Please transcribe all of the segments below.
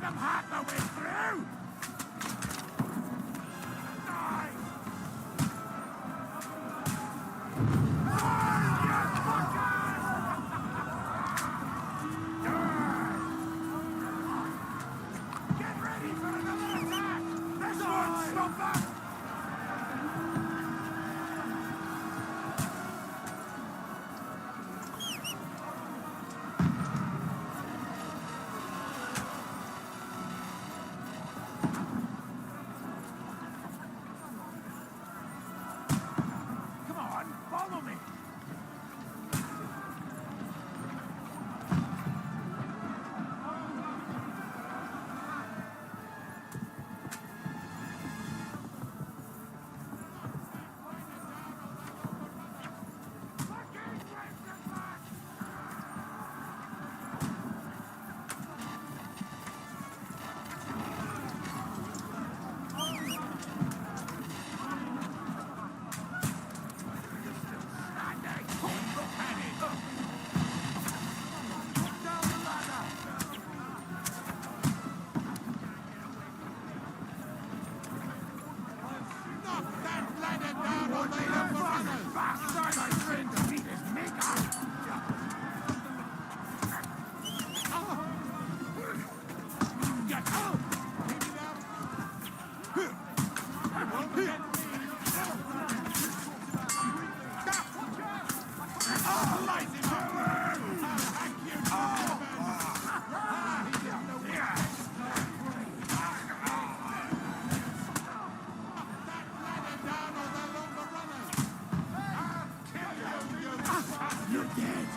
them half the way through! Die! Get ready for another attack! This won't stop us! Come on, follow me! You're dead!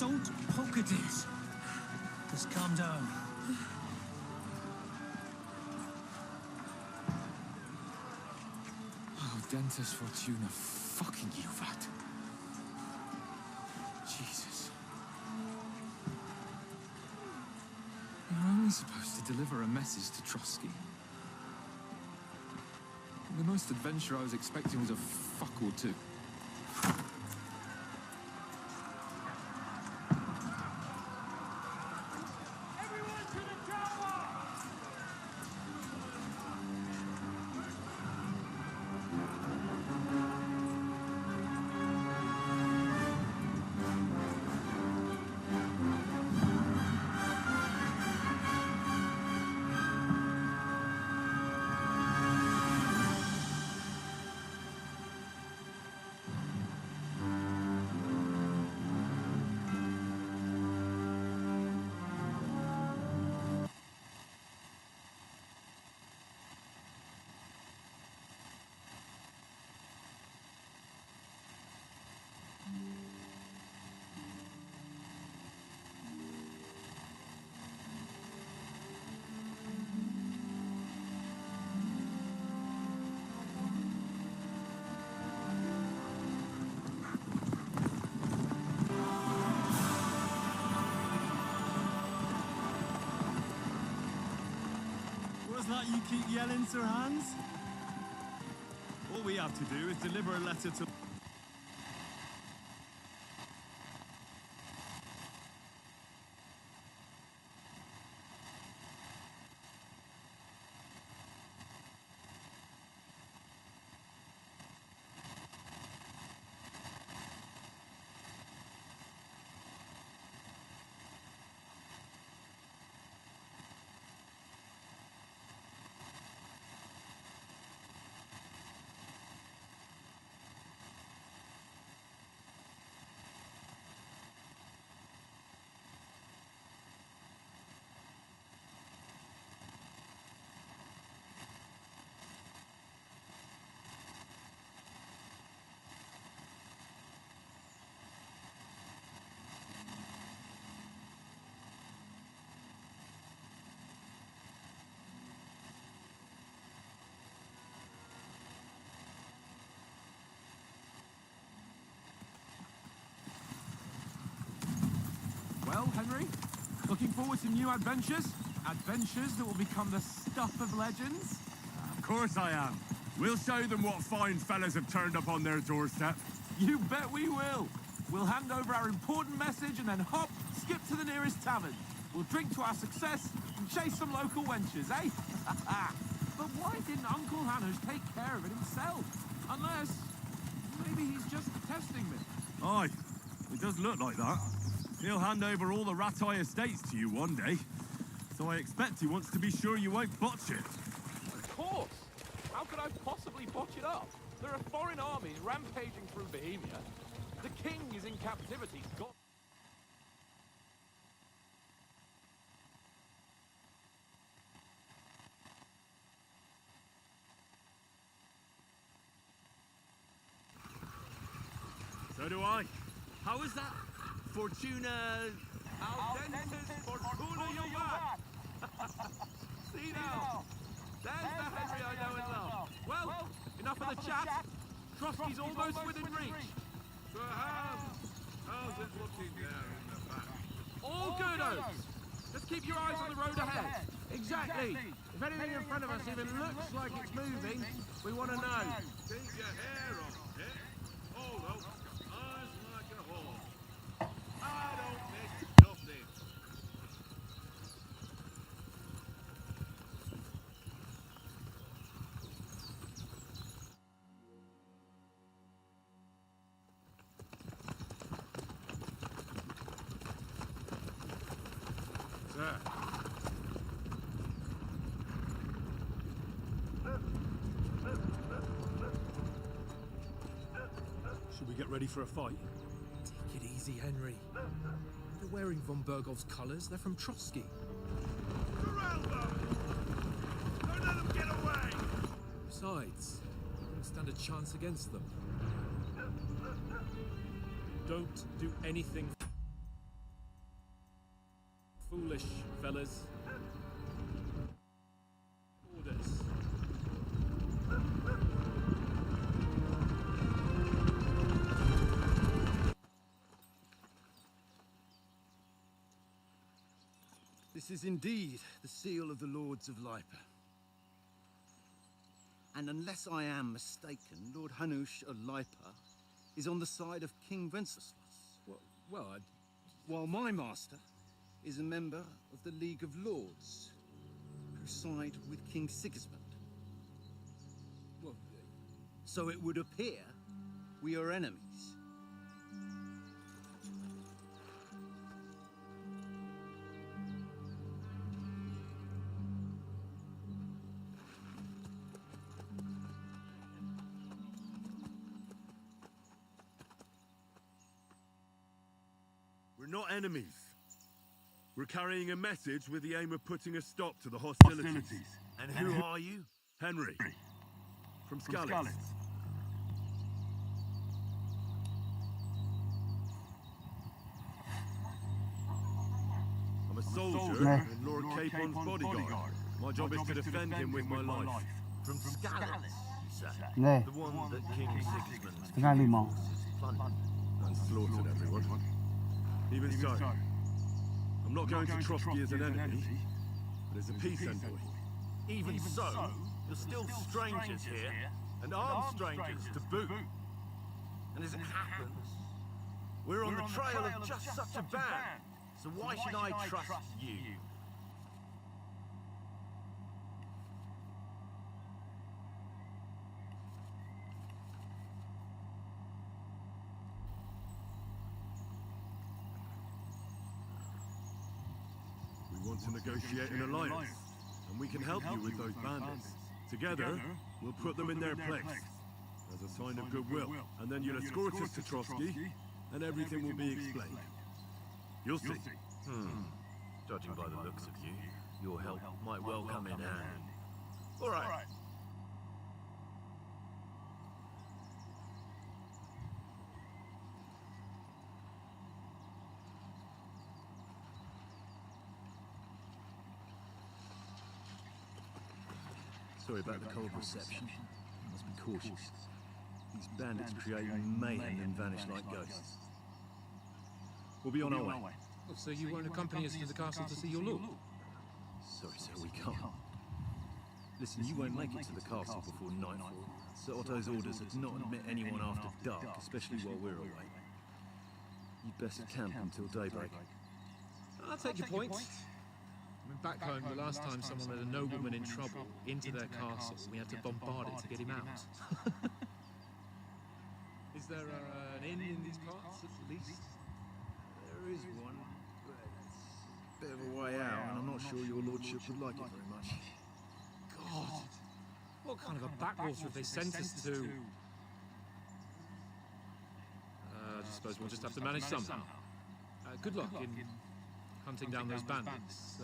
Don't poke at it. Just calm down. Oh, Dentes Fortuna, fucking you, vat. Jesus. You're only supposed to deliver a message to Trotsky. The most adventure I was expecting was a fuck or two. What's that you keep yelling, Sir Hans? All we have to do is deliver a letter to... forward to new adventures? Adventures that will become the stuff of legends? Of course I am. We'll show them what fine fellas have turned up on their doorstep. You bet we will. We'll hand over our important message and then hop, skip to the nearest tavern. We'll drink to our success and chase some local wenches, eh? But why didn't Uncle Hanush take care of it himself? Unless, maybe he's just testing me. Aye, it does look like that. He'll hand over all the Ratai estates to you one day. So I expect he wants to be sure you won't botch it. Of course. How could I possibly botch it up? There are foreign armies rampaging through Bohemia. The king is in captivity. God. So do I. How is that? Fortuna... Al dentes fortuna juvat. See now. There's the Henry I know and love. Well, enough of the chat. Trotsky's almost within reach. So how's it looking there in the back? All good, Oaks. Just keep your eyes on the road ahead. Exactly. If anything in front of us even looks like it's moving, we want to know. Keep your hair on, eh? Hold up. Eyes like a hawk. I don't miss nothing. Sir. Should we get ready for a fight? Take it easy, Henry. They're wearing von Bergov's colours. They're from Trotsky. Corral them! Don't let them get away! Besides, we don't stand a chance against them. Don't do anything foolish, fellas. Orders. This is indeed the seal of the Lords of Lipa. And unless I am mistaken, Lord Hanush of Lipa is on the side of King Wenceslas. Well, While my master is a member of the League of Lords, who side with King Sigismund. well, So it would appear we are enemies. We're not enemies. We're carrying a message with the aim of putting a stop to the hostilities. And who are you? Henry. From Skalitz. I'm a soldier in Lord Capon's bodyguard. My job is to defend him with my life. From Skalitz, you say? 네, The one that King Sigismund's finalmente. plundered. And slaughtered everyone. Even so, I'm not going to Trotsky as an enemy, but as a peace envoy. Even so, you're still strangers here, and armed strangers to boot. And as it happens, we're on the trail of just such a band. So why should I trust you? We want to negotiate an alliance, and we can help you with those bandits. Together, we'll put them in their place, as a sign of goodwill. And then you'll escort us to Trotsky, and everything will be explained. You'll see. Judging by the looks of you, your help might well come in handy. All right. Sorry about the cold reception. Must be cautious. These bandits create mayhem and vanish like ghosts. We'll be on our way. Oh, so you won't accompany us to the castle to see your lord? Sorry, sir, we can't. Listen, you won't make it to the castle before nightfall. Sir Otto's orders are to not admit anyone after dark, especially while we're away. You'd best camp until daybreak. I'll take your point. I mean, back home, the last time someone led a nobleman in trouble into their castle, we had to bombard it to get him out. Is there an inn in these parts, at least? There is one, but it's a bit of a way out, and I'm not sure your lordship would like it very much. God, what kind of a backwater have they sent us to? I suppose we'll just have to manage somehow. Good luck in hunting down those bandits.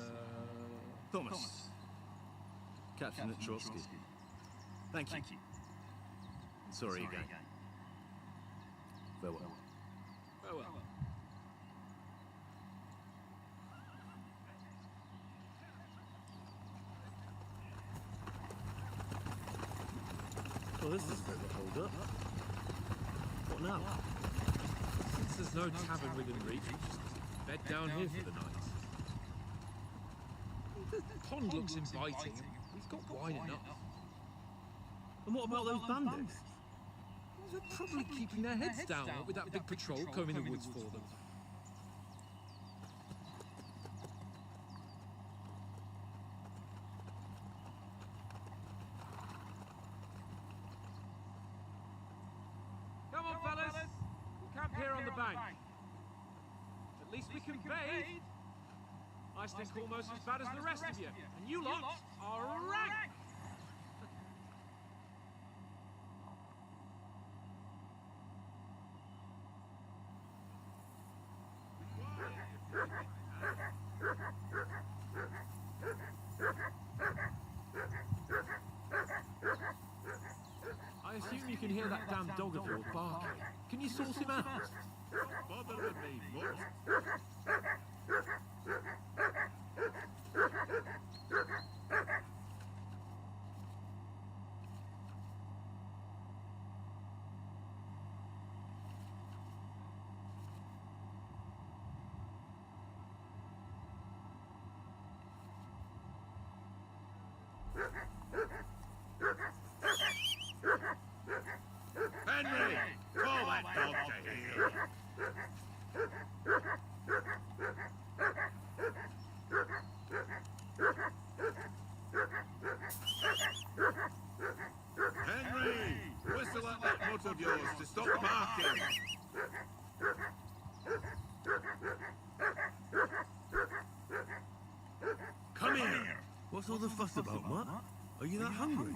Thomas, Captain at Trotsky. Thank you. And sorry again. Farewell. Farewell. Well, this is a bit of a hold-up. What now? Since there's no tavern within reach, just bed down here for the night. The pond looks inviting. We've got wine enough. And what about those bandits? They're probably keeping their heads down with that big patrol combing the woods for them. Come on, fellas. We'll camp here on the bank. At least we can bathe. I stink almost as bad as the rest of you. And you lot are rank. I assume you can hear that damn dog of yours barking. Can you source him out? Don't bother with me much. Henry, call that dog to heel. Henry, whistle at that mutt of yours to stop barking. Come here! What's all the fuss about, Mutt? Are you that hungry?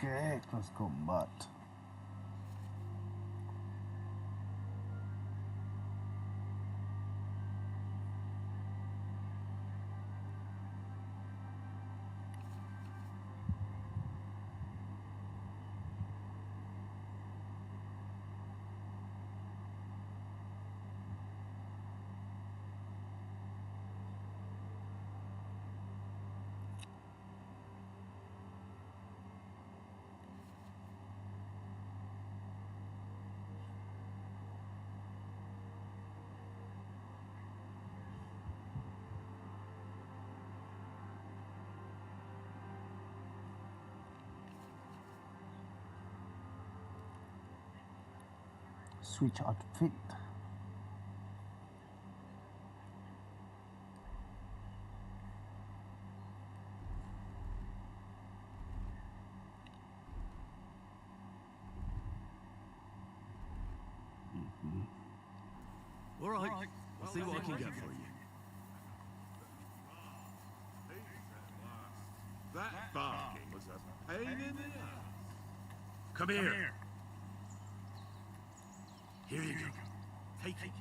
Ok, close combat. Switch outfit. All right, I'll see what I can get for you. That barking was a pain in the ass. Come here. Here you go. Take it.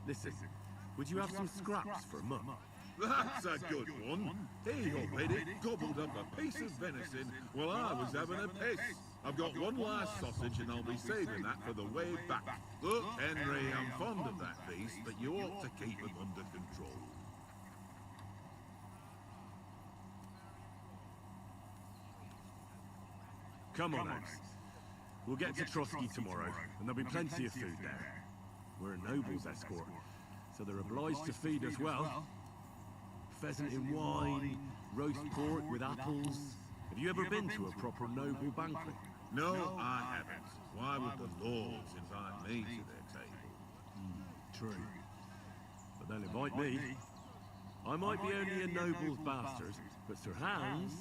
Listen, would you have some scraps for Mum? That's a good one. He already gobbled up a piece of venison while I was having a piss. I've got one last sausage and I'll be saving that for the way back. Look, Henry, I'm fond of that beast, but you ought to keep him under control. Come on, Axe. We'll get to Trotsky tomorrow, and there'll be plenty of food there. We're a noble's escort, so they're obliged to feed us well. Pheasant in wine, roast pork with apples. Have you ever been to a proper noble banquet? No, I haven't. Why would the lords invite me to their table? True. But they'll invite me. I might be only a noble's bastard, but Sir Hans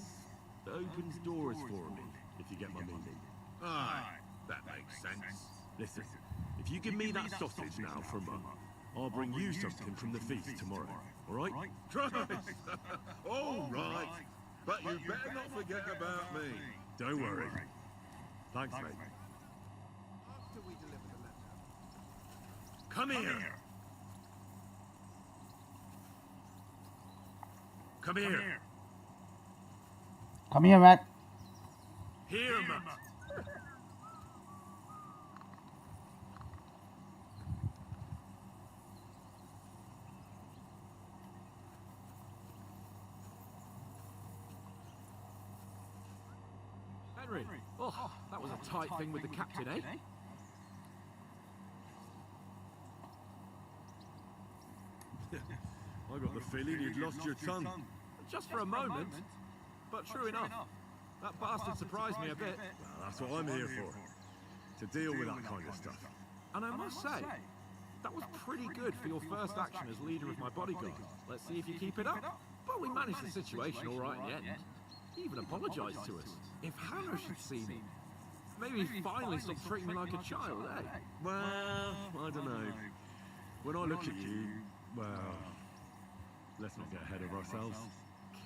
opens doors for me, if you get my meaning. Aye, that makes sense. Listen, if you give me that sausage now for Mum, I'll bring you something from the feast tomorrow, all right? Christ! All right. But you better not forget about me. Don't worry. Thanks, mate. After we deliver the letter. Come here! Come here! Come here, Matt. Here, Matt! Henry, oh, that was a tight thing with the captain, eh? I got the feeling you'd lost your tongue. Just for a moment. But true enough, that bastard surprised me a bit. Well, that's what I'm here for. To deal with that kind of stuff. And I must say, that was pretty good for your first action as leader of my bodyguard. Let's see if you keep it up. But we managed the situation all right in the end. He even apologized to us. If Hannah should see me, maybe he'd finally stop treating me like a child, eh? Well, I don't know. When I look at you, well, let's not get ahead of ourselves.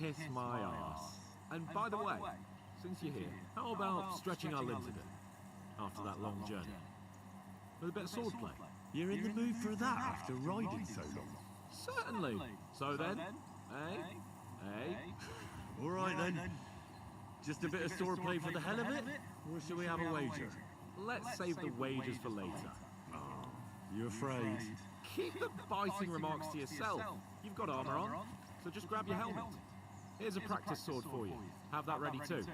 Kiss my ass. And by the way, since you're here, how about stretching our limbs a bit after that long journey? With a bit of swordplay? You're in the mood for that after riding so long? Certainly. So then, eh? All right then. Just a bit of swordplay for the hell of it? Or shall we have a wager? Let's save the wagers for later. Oh, you afraid? Keep the biting remarks to yourself. You've got armor on, so just grab your helmet. Here's a practice sword for you. Have that ready too.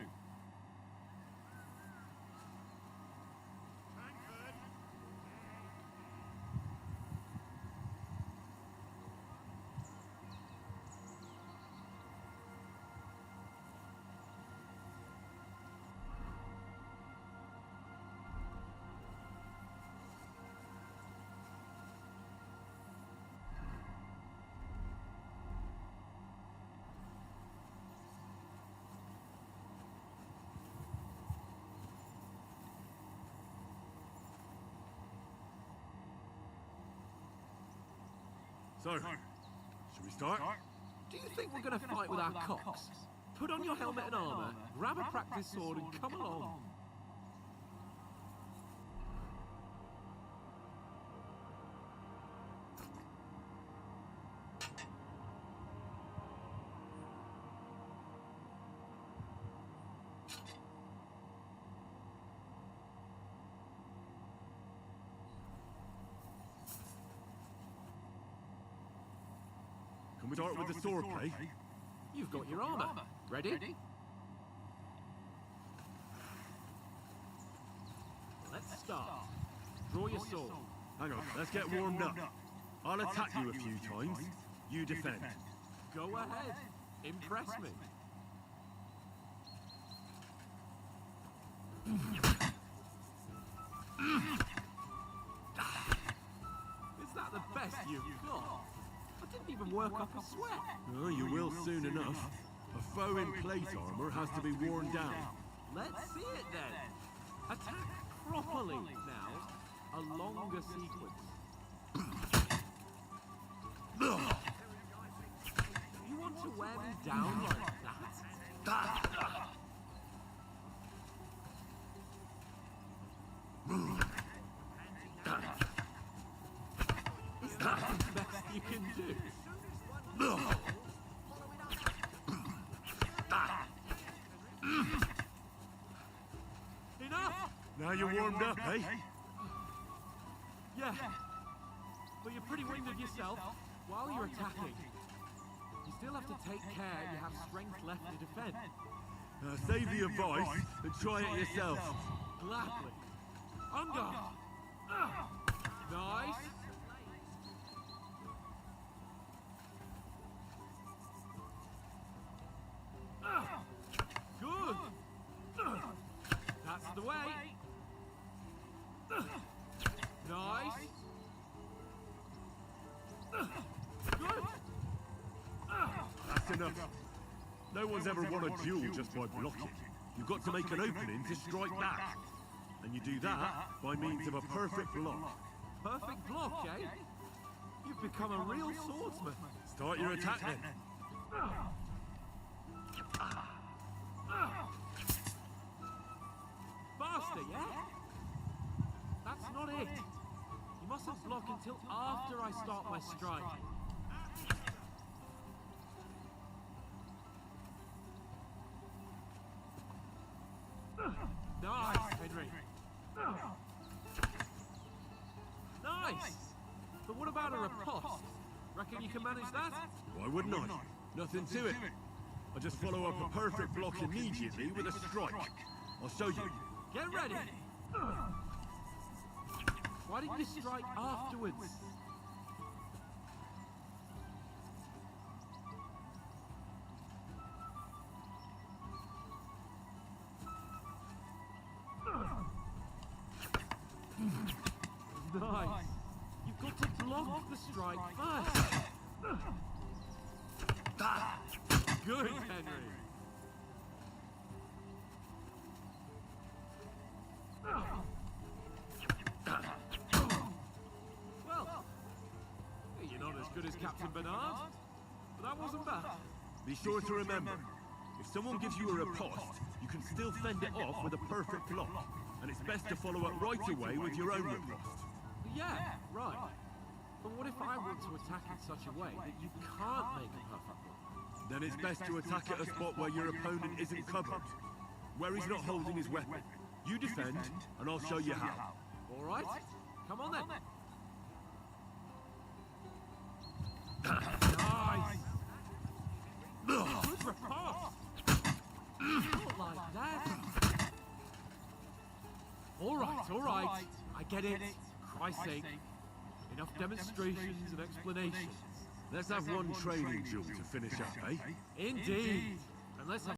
So, shall we start? Do you think we're going to fight with our cocks? Put on your helmet and armor, grab a practice sword and come along. Can we start with the swordplay? You've got your armor. Ready? start. Draw your sword. Hang on, let's get warmed up. I'll attack you a few times. You defend. Go ahead. Impress me. Is that the best you've got? I didn't even work up a sweat. Oh, you will soon enough. A foe in plate armor has to be worn down. Let's see it then. Attack properly now. A longer sequence. You want to wear me down like that? Is that the best you can do? Enough! Now you're warmed up, eh? Yeah. But you're pretty winded yourself while you're attacking. You still have to take care you have strength left to defend. Save the advice and try it yourself. Gladly. On guard. Nice. Good. That's the way. Nice. Good. That's enough. No one's ever won a duel just by blocking. You've got to make an opening to strike back. And you do that by means of a perfect block. Perfect block, eh? You've become a real swordsman. Start your attack then. Faster, yeah? That's not it. You mustn't block until after I start my strike. Nice, Henry. Nice. But what about a riposte? Reckon you can manage that? Why wouldn't I? Nothing to it. I just follow up a perfect block immediately with a strike. I'll show you. Get ready. Why didn't you strike afterwards? Nice. You've got to block the strike first. Good, Henry. Well, you're not as good as Captain Bernard, but that wasn't bad. Be sure to remember, if someone gives you a riposte, you can still fend it off with a perfect block. And it's best to follow up right away with your own riposte. Yeah, right. But what if I want to attack in such a way that you can't make a perfect block? Then it's best to attack at a spot where your opponent isn't covered. Where he's not holding his weapon. You defend, and I'll show you how. All right, come on then. Nice. Good riposte. Not like that. All right. I get it. Christ's sake. Enough demonstrations and explanations. Let's have one training duel to finish up, eh? Indeed. And let's have